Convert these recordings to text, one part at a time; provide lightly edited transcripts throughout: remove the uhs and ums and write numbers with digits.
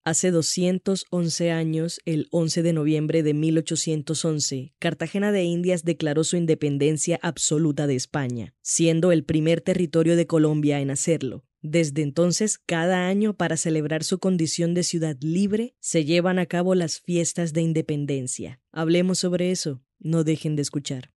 Hace 211 años, el 11 de noviembre de 1811, Cartagena de Indias declaró su independencia absoluta de España, siendo el primer territorio de Colombia en hacerlo. Desde entonces, cada año, para celebrar su condición de ciudad libre, se llevan a cabo las fiestas de independencia. Hablemos sobre eso. No dejen de escuchar.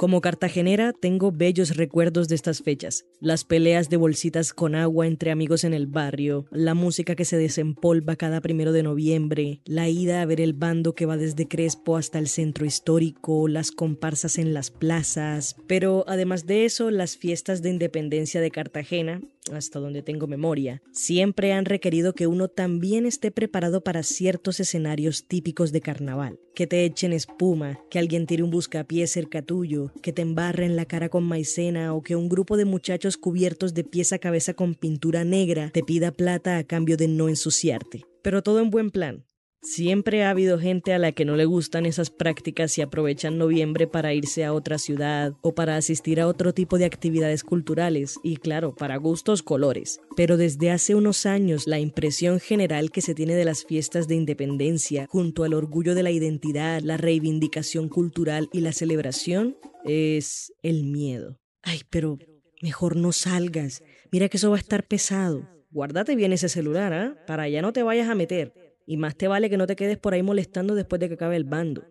Como cartagenera, tengo bellos recuerdos de estas fechas. Las peleas de bolsitas con agua entre amigos en el barrio, la música que se desempolva cada 1 de noviembre, la ida a ver el bando que va desde Crespo hasta el centro histórico, las comparsas en las plazas. Pero además de eso, las fiestas de independencia de Cartagena, hasta donde tengo memoria, siempre han requerido que uno también esté preparado para ciertos escenarios típicos de carnaval. Que te echen espuma, que alguien tire un buscapiés cerca tuyo, que te embarren la cara con maicena o que un grupo de muchachos cubiertos de pies a cabeza con pintura negra te pida plata a cambio de no ensuciarte. Pero todo en buen plan. Siempre ha habido gente a la que no le gustan esas prácticas y aprovechan noviembre para irse a otra ciudad o para asistir a otro tipo de actividades culturales y claro, para gustos colores. Pero desde hace unos años la impresión general que se tiene de las fiestas de independencia, junto al orgullo de la identidad, la reivindicación cultural y la celebración, es el miedo. Ay, pero mejor no salgas. Mira que eso va a estar pesado. Guárdate bien ese celular, ¿ah? Para allá no te vayas a meter. Y más te vale que no te quedes por ahí molestando después de que acabe el bando.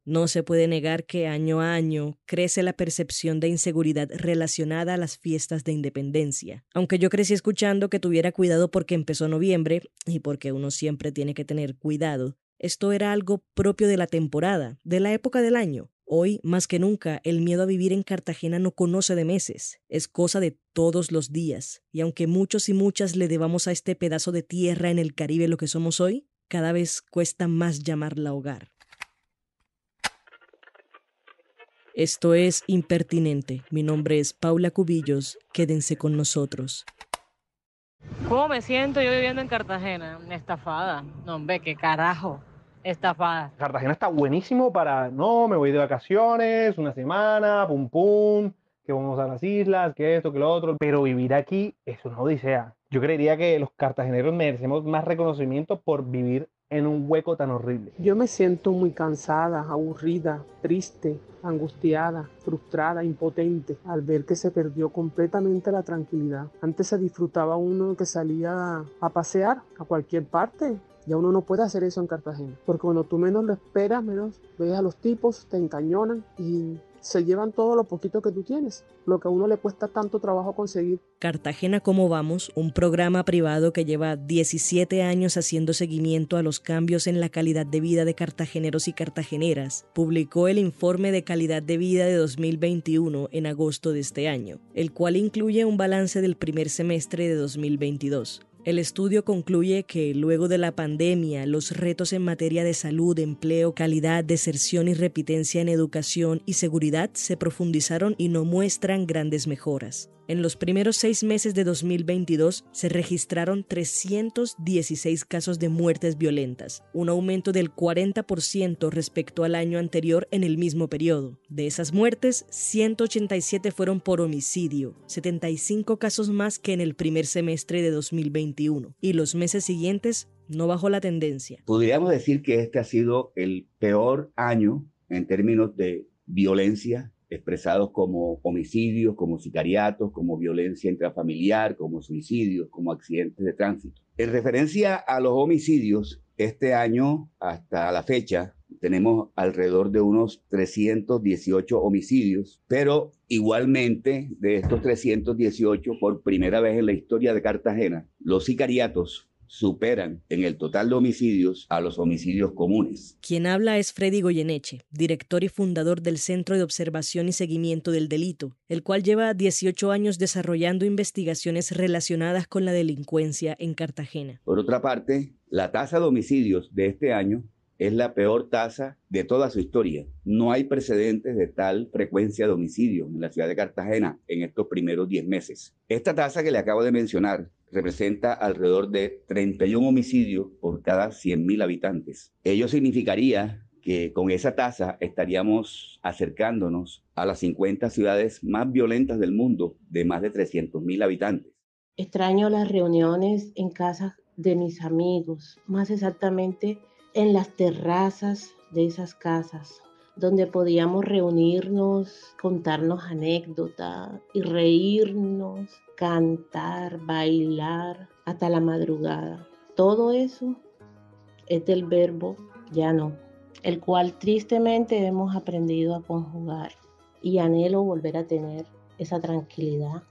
No se puede negar que año a año crece la percepción de inseguridad relacionada a las fiestas de independencia. Aunque yo crecí escuchando que tuviera cuidado porque empezó noviembre y porque uno siempre tiene que tener cuidado, esto era algo propio de la temporada, de la época del año. Hoy, más que nunca, el miedo a vivir en Cartagena no conoce de meses, es cosa de todos los días. Y aunque muchos y muchas le debamos a este pedazo de tierra en el Caribe lo que somos hoy, cada vez cuesta más llamarla hogar. Esto es Impertinente. Mi nombre es Paula Cubillos. Quédense con nosotros. ¿Cómo me siento yo viviendo en Cartagena? Estafada. No, hombre, qué carajo. Estafada. Cartagena está buenísimo para, no, me voy de vacaciones, una semana, pum pum, que vamos a las islas, que esto, que lo otro, pero vivir aquí es una odisea. Yo creería que los cartageneros merecemos más reconocimiento por vivir en un hueco tan horrible. Yo me siento muy cansada, aburrida, triste, angustiada, frustrada, impotente al ver que se perdió completamente la tranquilidad. Antes se disfrutaba uno que salía a pasear a cualquier parte. Ya uno no puede hacer eso en Cartagena, porque cuando tú menos lo esperas, menos ves a los tipos, te encañonan y se llevan todo lo poquito que tú tienes, lo que a uno le cuesta tanto trabajo conseguir. Cartagena ¿Cómo vamos? Un programa privado que lleva 17 años haciendo seguimiento a los cambios en la calidad de vida de cartageneros y cartageneras, publicó el Informe de Calidad de Vida de 2021 en agosto de este año, el cual incluye un balance del primer semestre de 2022. El estudio concluye que luego de la pandemia, los retos en materia de salud, empleo, calidad, deserción y repitencia en educación y seguridad se profundizaron y no muestran grandes mejoras. En los primeros 6 meses de 2022 se registraron 316 casos de muertes violentas, un aumento del 40% respecto al año anterior en el mismo periodo. De esas muertes, 187 fueron por homicidio, 75 casos más que en el primer semestre de 2021, y los meses siguientes no bajó la tendencia. Podríamos decir que este ha sido el peor año en términos de violencia, expresados como homicidios, como sicariatos, como violencia intrafamiliar, como suicidios, como accidentes de tránsito. En referencia a los homicidios, este año hasta la fecha tenemos alrededor de unos 318 homicidios, pero igualmente de estos 318, por primera vez en la historia de Cartagena, los sicariatos superan en el total de homicidios a los homicidios comunes. Quien habla es Freddy Goyeneche, director y fundador del Centro de Observación y Seguimiento del Delito, el cual lleva 18 años desarrollando investigaciones relacionadas con la delincuencia en Cartagena. Por otra parte, la tasa de homicidios de este año es la peor tasa de toda su historia. No hay precedentes de tal frecuencia de homicidios en la ciudad de Cartagena en estos primeros 10 meses. Esta tasa que le acabo de mencionar representa alrededor de 31 homicidios por cada 100.000 habitantes. Ello significaría que con esa tasa estaríamos acercándonos a las 50 ciudades más violentas del mundo de más de 300.000 habitantes. Extraño las reuniones en casas de mis amigos, más exactamente en las terrazas de esas casas, donde podíamos reunirnos, contarnos anécdotas y reírnos, cantar, bailar hasta la madrugada. Todo eso es del verbo ya no, el cual tristemente hemos aprendido a conjugar y anhelo volver a tener esa tranquilidad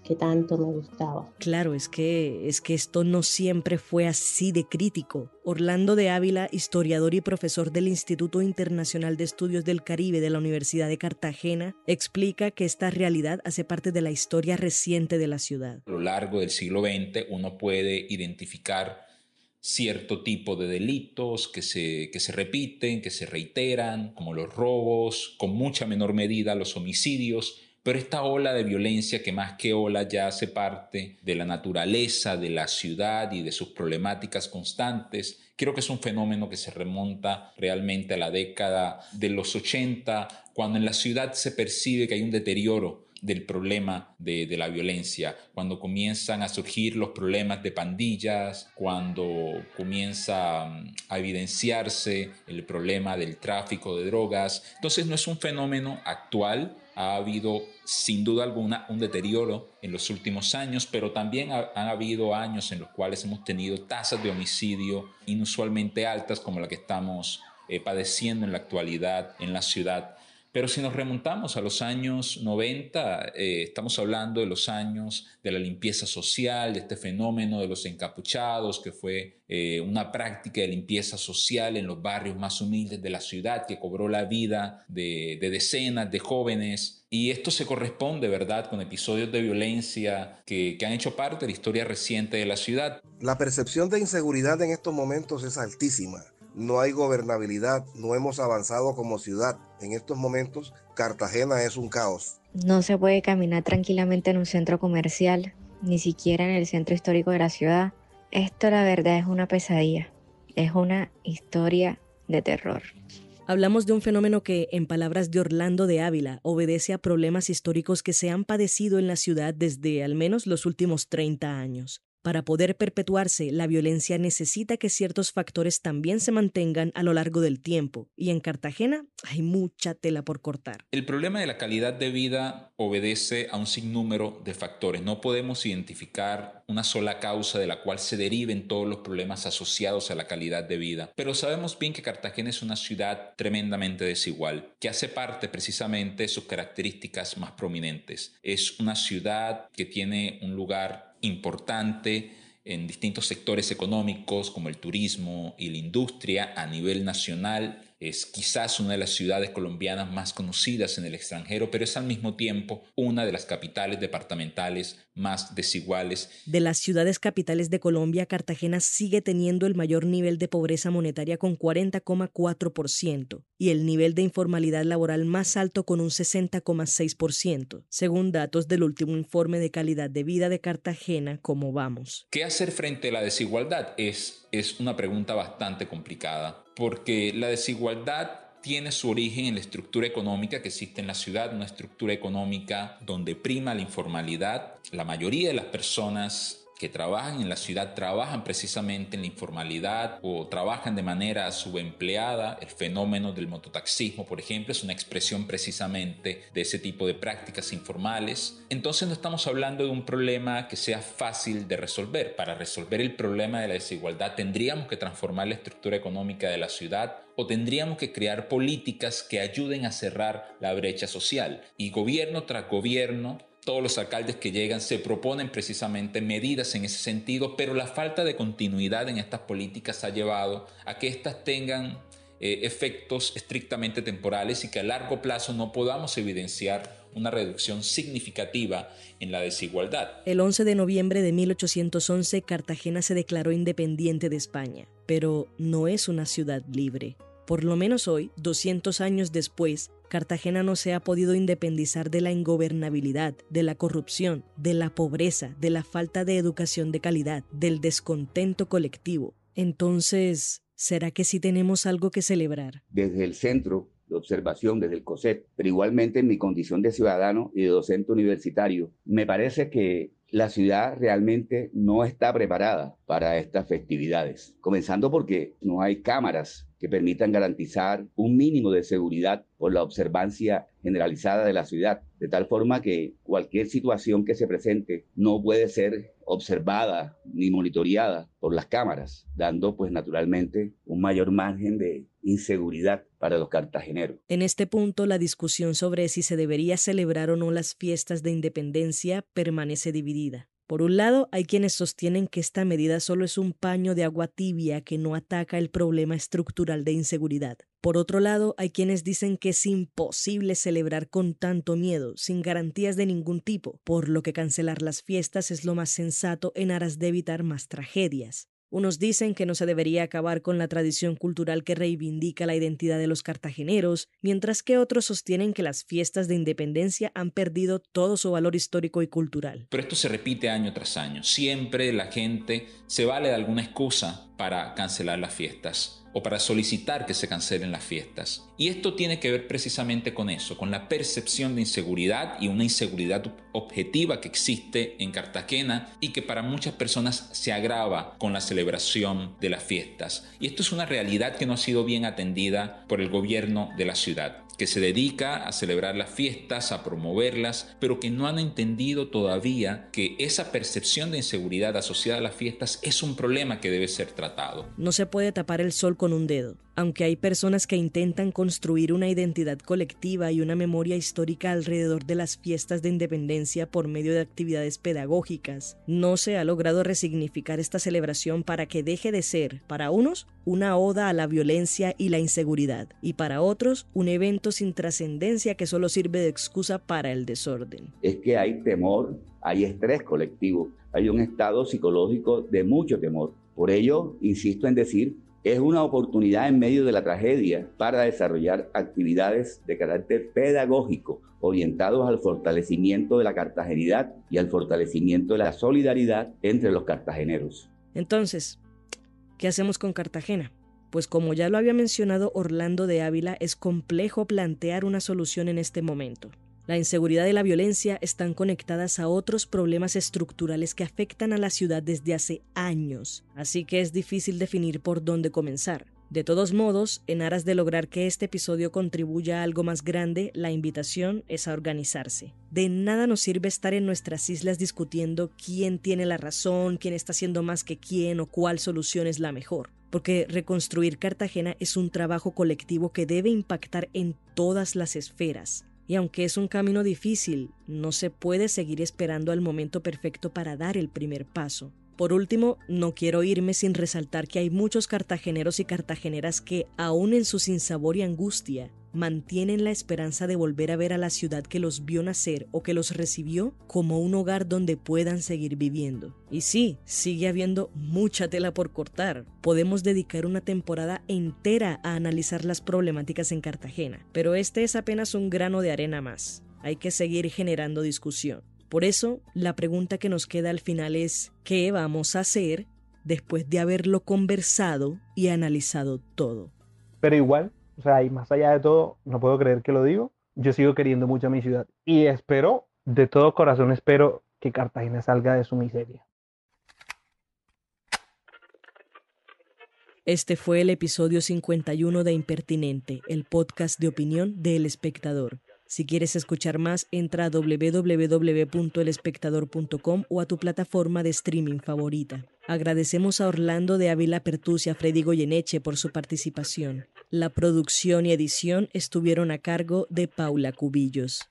que tanto me gustaba. Claro, es que esto no siempre fue así de crítico. Orlando de Ávila, historiador y profesor del Instituto Internacional de Estudios del Caribe de la Universidad de Cartagena, explica que esta realidad hace parte de la historia reciente de la ciudad. A lo largo del siglo XX uno puede identificar cierto tipo de delitos que se repiten, que se reiteran, como los robos, con mucha menor medida los homicidios, pero esta ola de violencia que más que ola ya hace parte de la naturaleza de la ciudad y de sus problemáticas constantes. Creo que es un fenómeno que se remonta realmente a la década de los 80, cuando en la ciudad se percibe que hay un deterioro del problema de la violencia, cuando comienzan a surgir los problemas de pandillas, cuando comienza a evidenciarse el problema del tráfico de drogas. Entonces no es un fenómeno actual, ha habido sin duda alguna un deterioro en los últimos años, pero también han habido años en los cuales hemos tenido tasas de homicidio inusualmente altas como la que estamos padeciendo en la actualidad en la ciudad. Pero si nos remontamos a los años 90, estamos hablando de los años de la limpieza social, de este fenómeno de los encapuchados, que fue una práctica de limpieza social en los barrios más humildes de la ciudad, que cobró la vida de decenas de jóvenes. Y esto se corresponde, ¿verdad?, con episodios de violencia que han hecho parte de la historia reciente de la ciudad. La percepción de inseguridad en estos momentos es altísima. No hay gobernabilidad, no hemos avanzado como ciudad. En estos momentos, Cartagena es un caos. No se puede caminar tranquilamente en un centro comercial, ni siquiera en el centro histórico de la ciudad. Esto, la verdad, es una pesadilla. Es una historia de terror. Hablamos de un fenómeno que, en palabras de Orlando de Ávila, obedece a problemas históricos que se han padecido en la ciudad desde al menos los últimos 30 años. Para poder perpetuarse, la violencia necesita que ciertos factores también se mantengan a lo largo del tiempo, y en Cartagena hay mucha tela por cortar. El problema de la calidad de vida obedece a un sinnúmero de factores. No podemos identificar una sola causa de la cual se deriven todos los problemas asociados a la calidad de vida. Pero sabemos bien que Cartagena es una ciudad tremendamente desigual, que hace parte precisamente de sus características más prominentes. Es una ciudad que tiene un lugar importante en distintos sectores económicos como el turismo y la industria a nivel nacional. Es quizás una de las ciudades colombianas más conocidas en el extranjero, pero es al mismo tiempo una de las capitales departamentales más desiguales. De las ciudades capitales de Colombia, Cartagena sigue teniendo el mayor nivel de pobreza monetaria con 40,4% y el nivel de informalidad laboral más alto con un 60,6%, según datos del último informe de calidad de vida de Cartagena, ¿Cómo vamos? ¿Qué hacer frente a la desigualdad? Es una pregunta bastante complicada, porque la desigualdad tiene su origen en la estructura económica que existe en la ciudad, una estructura económica donde prima la informalidad. La mayoría de las personas que trabajan en la ciudad trabajan precisamente en la informalidad o trabajan de manera subempleada. El fenómeno del mototaxismo, por ejemplo, es una expresión precisamente de ese tipo de prácticas informales. Entonces no estamos hablando de un problema que sea fácil de resolver. Para resolver el problema de la desigualdad tendríamos que transformar la estructura económica de la ciudad o tendríamos que crear políticas que ayuden a cerrar la brecha social. Y gobierno tras gobierno, todos los alcaldes que llegan se proponen precisamente medidas en ese sentido, pero la falta de continuidad en estas políticas ha llevado a que éstas tengan efectos estrictamente temporales y que a largo plazo no podamos evidenciar una reducción significativa en la desigualdad. El 11 de noviembre de 1811, Cartagena se declaró independiente de España, pero no es una ciudad libre. Por lo menos hoy, 200 años después, Cartagena no se ha podido independizar de la ingobernabilidad, de la corrupción, de la pobreza, de la falta de educación de calidad, del descontento colectivo. Entonces, ¿será que sí tenemos algo que celebrar? Desde el centro de observación, desde el COSET, pero igualmente en mi condición de ciudadano y de docente universitario, me parece que la ciudad realmente no está preparada para estas festividades, comenzando porque no hay cámaras que permitan garantizar un mínimo de seguridad por la observancia generalizada de la ciudad, de tal forma que cualquier situación que se presente no puede ser observada ni monitoreada por las cámaras, dando pues naturalmente un mayor margen de inseguridad para los cartageneros. En este punto, la discusión sobre si se debería celebrar o no las fiestas de independencia permanece dividida. Por un lado, hay quienes sostienen que esta medida solo es un paño de agua tibia que no ataca el problema estructural de inseguridad. Por otro lado, hay quienes dicen que es imposible celebrar con tanto miedo, sin garantías de ningún tipo, por lo que cancelar las fiestas es lo más sensato en aras de evitar más tragedias. Unos dicen que no se debería acabar con la tradición cultural que reivindica la identidad de los cartageneros, mientras que otros sostienen que las fiestas de independencia han perdido todo su valor histórico y cultural. Pero esto se repite año tras año. Siempre la gente se vale de alguna excusa para cancelar las fiestas o para solicitar que se cancelen las fiestas. Y esto tiene que ver precisamente con eso, con la percepción de inseguridad y una inseguridad objetiva que existe en Cartagena y que para muchas personas se agrava con la celebración de las fiestas. Y esto es una realidad que no ha sido bien atendida por el gobierno de la ciudad, que se dedica a celebrar las fiestas, a promoverlas, pero que no han entendido todavía que esa percepción de inseguridad asociada a las fiestas es un problema que debe ser tratado. No se puede tapar el sol con un dedo. Aunque hay personas que intentan construir una identidad colectiva y una memoria histórica alrededor de las fiestas de independencia por medio de actividades pedagógicas, no se ha logrado resignificar esta celebración para que deje de ser, para unos, una oda a la violencia y la inseguridad, y para otros, un evento sin trascendencia que solo sirve de excusa para el desorden. Es que hay temor, hay estrés colectivo, hay un estado psicológico de mucho temor. Por ello, insisto en decir, es una oportunidad en medio de la tragedia para desarrollar actividades de carácter pedagógico orientados al fortalecimiento de la cartagenidad y al fortalecimiento de la solidaridad entre los cartageneros. Entonces, ¿qué hacemos con Cartagena? Pues como ya lo había mencionado Orlando de Ávila, es complejo plantear una solución en este momento. La inseguridad y la violencia están conectadas a otros problemas estructurales que afectan a la ciudad desde hace años, así que es difícil definir por dónde comenzar. De todos modos, en aras de lograr que este episodio contribuya a algo más grande, la invitación es a organizarse. De nada nos sirve estar en nuestras islas discutiendo quién tiene la razón, quién está haciendo más que quién o cuál solución es la mejor. Porque reconstruir Cartagena es un trabajo colectivo que debe impactar en todas las esferas. Y aunque es un camino difícil, no se puede seguir esperando al momento perfecto para dar el primer paso. Por último, no quiero irme sin resaltar que hay muchos cartageneros y cartageneras que, aún en su sinsabor y angustia, mantienen la esperanza de volver a ver a la ciudad que los vio nacer o que los recibió como un hogar donde puedan seguir viviendo. Y sí, sigue habiendo mucha tela por cortar. Podemos dedicar una temporada entera a analizar las problemáticas en Cartagena, pero este es apenas un grano de arena más. Hay que seguir generando discusión. Por eso, la pregunta que nos queda al final es, ¿qué vamos a hacer después de haberlo conversado y analizado todo? Pero igual, o sea, y más allá de todo, no puedo creer que lo digo, yo sigo queriendo mucho a mi ciudad. Y espero, de todo corazón espero, que Cartagena salga de su miseria. Este fue el episodio 51 de Impertinente, el podcast de opinión de El Espectador. Si quieres escuchar más, entra a www.elespectador.com o a tu plataforma de streaming favorita. Agradecemos a Orlando de Ávila Pertús y a Freddy Goyeneche por su participación. La producción y edición estuvieron a cargo de Paula Cubillos.